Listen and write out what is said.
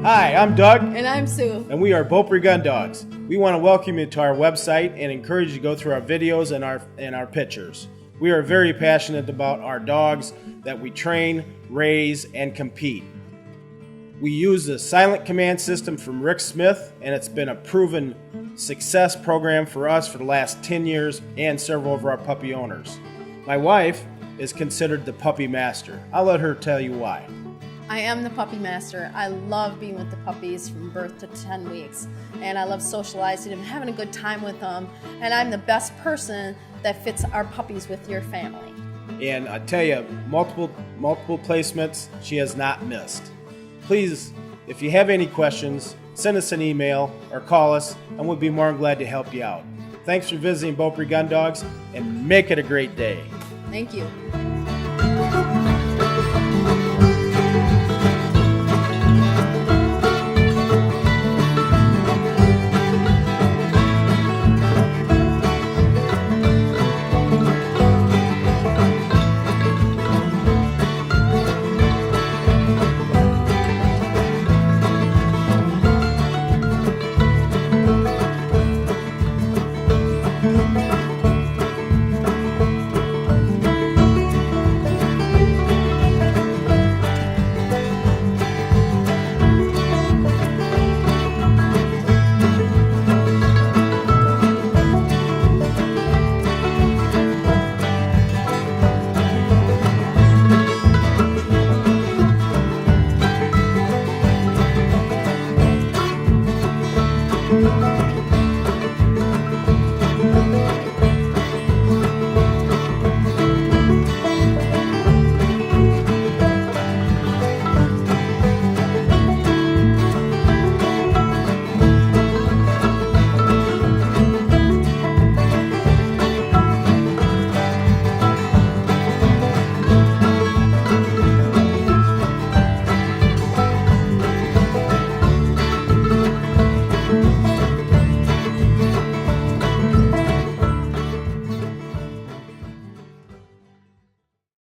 Hi, I'm Doug. And I'm Sue. And we are Beaupre Gun Dogs. We want to welcome you to our website and encourage you to go through our videos and our pictures. We are very passionate about our dogs that we train, raise, and compete. We use the silent command system from Rick Smith, and it's been a proven success program for us for the last 10 years and several of our puppy owners. My wife is considered the puppy master. I'll let her tell you why. I am the puppy master. I love being with the puppies from birth to 10 weeks. And I love socializing and having a good time with them. And I'm the best person that fits our puppies with your family. And I tell you, multiple placements she has not missed. Please, if you have any questions, send us an email or call us, and we'll be more than glad to help you out. Thanks for visiting Beaupre Gun Dogs, and make it a great day. Thank you.